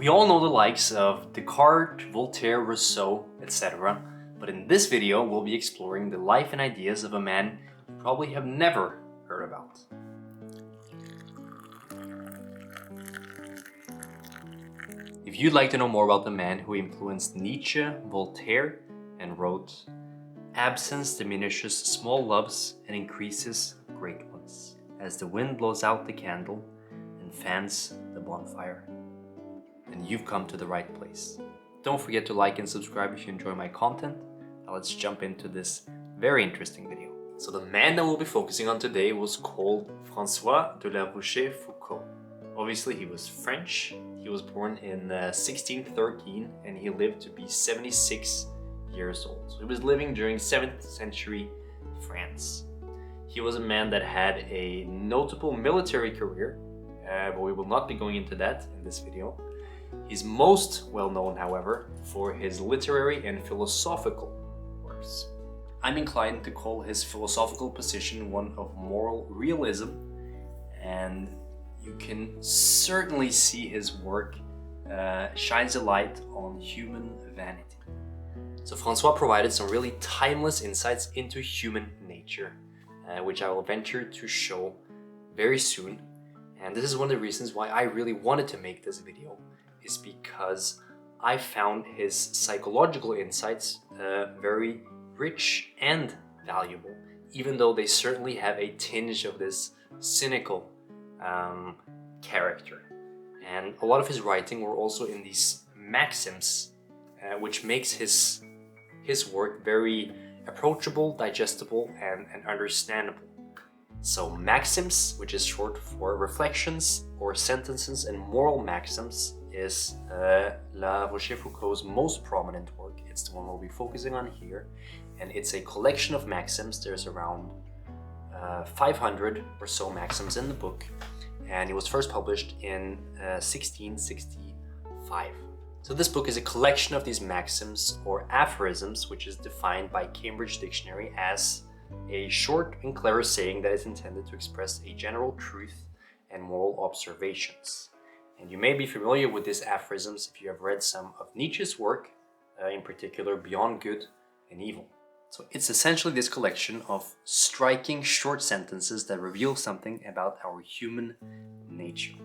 We all know the likes of Descartes, Voltaire, Rousseau, etc. But in this video, we'll be exploring the life and ideas of a man you probably have never heard about. If you'd like to know more about the man who influenced Nietzsche, Voltaire, and wrote, "Absence diminishes small loves and increases great ones, as the wind blows out the candle and fans the bonfire," then you've come to the right place. Don't forget to like and subscribe if you enjoy my content. Now let's jump into this very interesting video. So the man that we'll be focusing on today was called François de La Rochefoucauld. Obviously he was French. He was born in 1613 and he lived to be 76 years old. So he was living during 7th century France. He was a man that had a notable military career, but we will not be going into that in this video. He's most well known, however, for his literary and philosophical works. I'm inclined to call his philosophical position one of moral realism, and you can certainly see his work shines a light on human vanity. So François provided some really timeless insights into human nature, which I will venture to show very soon. And this is one of the reasons why I really wanted to make this video, is because I found his psychological insights very rich and valuable, even though they certainly have a tinge of this cynical character. And a lot of his writing were also in these maxims, which makes his work very approachable, digestible, and understandable. So Maxims, which is short for reflections or sentences and moral maxims, is La Rochefoucauld's most prominent work. It's the one we'll be focusing on here, and it's a collection of maxims. There's around 500 or so maxims in the book, and it was first published in 1665. So this book is a collection of these maxims or aphorisms, which is defined by Cambridge Dictionary as a short and clever saying that is intended to express a general truth and moral observations. And you may be familiar with these aphorisms if you have read some of Nietzsche's work, in particular Beyond Good and Evil. So it's essentially this collection of striking short sentences that reveal something about our human nature.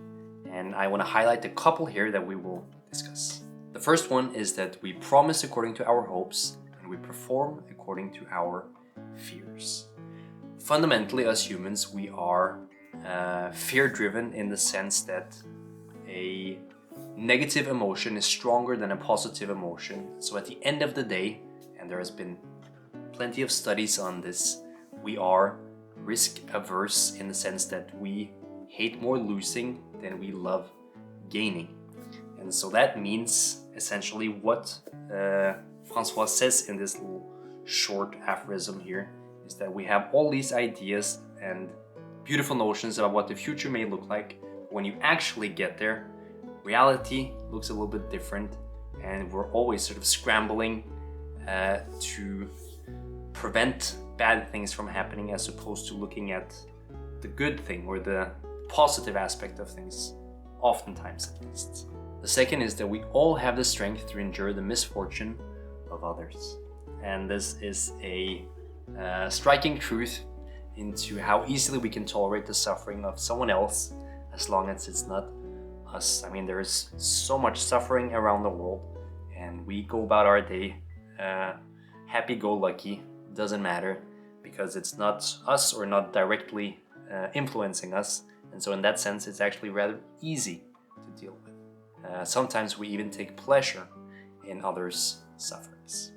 And I want to highlight a couple here that we will discuss. The first one is that we promise according to our hopes and we perform according to our fears. Fundamentally, as humans, we are fear-driven in the sense that a negative emotion is stronger than a positive emotion. So at the end of the day, and there has been plenty of studies on this, we are risk averse in the sense that we hate more losing than we love gaining. And so that means essentially what François says in this little short aphorism here is that we have all these ideas and beautiful notions about what the future may look like. When you actually get there, reality looks a little bit different, and we're always sort of scrambling to prevent bad things from happening, as opposed to looking at the good thing or the positive aspect of things, oftentimes at least. The second is that we all have the strength to endure the misfortune of others. And this is a striking truth into how easily we can tolerate the suffering of someone else as long as it's not us. I mean, there is so much suffering around the world, and we go about our day happy-go-lucky. Doesn't matter, because it's not us or not directly influencing us. And so in that sense, it's actually rather easy to deal with. Sometimes we even take pleasure in others' sufferings.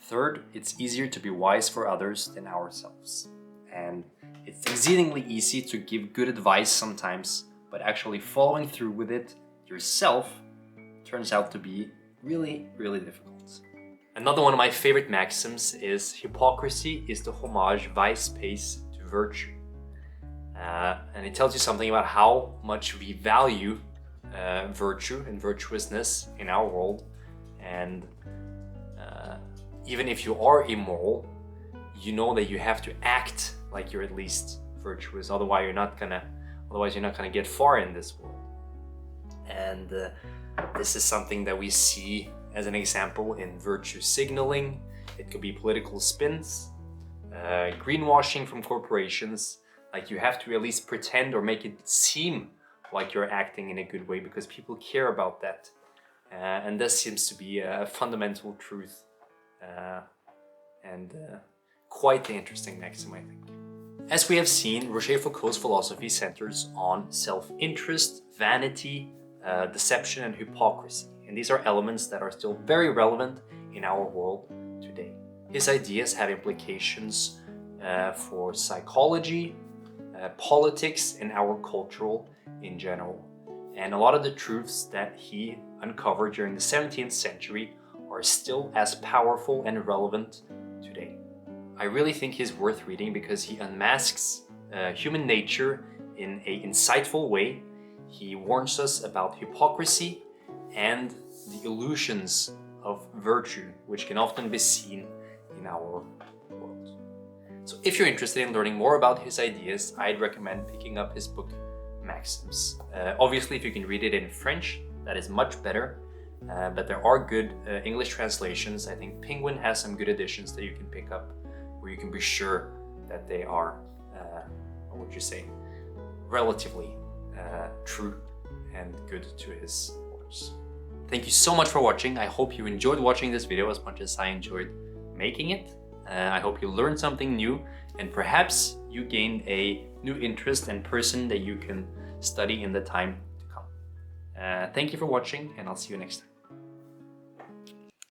Third, it's easier to be wise for others than ourselves. And it's exceedingly easy to give good advice sometimes, but actually following through with it yourself turns out to be really, really difficult. Another one of my favorite maxims is hypocrisy is the homage vice pays to virtue. And it tells you something about how much we value virtue and virtuousness in our world. And even if you are immoral, you know that you have to act like you're at least virtuous. Otherwise, you're not gonna get far in this world. And This is something that we see as an example in virtue signaling. It could be political spins, greenwashing from corporations. Like, you have to at least pretend or make it seem like you're acting in a good way because people care about that. And this seems to be a fundamental truth and quite an interesting maxim, I think. As we have seen, Rochefoucauld's philosophy centers on self-interest, vanity, deception, and hypocrisy. And these are elements that are still very relevant in our world today. His ideas have implications for psychology, politics, and our cultural in general. And a lot of the truths that he uncovered during the 17th century are still as powerful and relevant today. I really think he's worth reading because he unmasks human nature in an insightful way. He warns us about hypocrisy and the illusions of virtue, which can often be seen in our world. So if you're interested in learning more about his ideas, I'd recommend picking up his book, Maxims. Obviously, if you can read it in French, that is much better, but there are good English translations. I think Penguin has some good editions that you can pick up, where you can be sure that they are, what would you say, relatively true and good to his words. Thank you so much for watching. I hope you enjoyed watching this video as much as I enjoyed making it. I hope you learned something new, and perhaps you gained a new interest and person that you can study in the time to come. Thank you for watching, and I'll see you next time.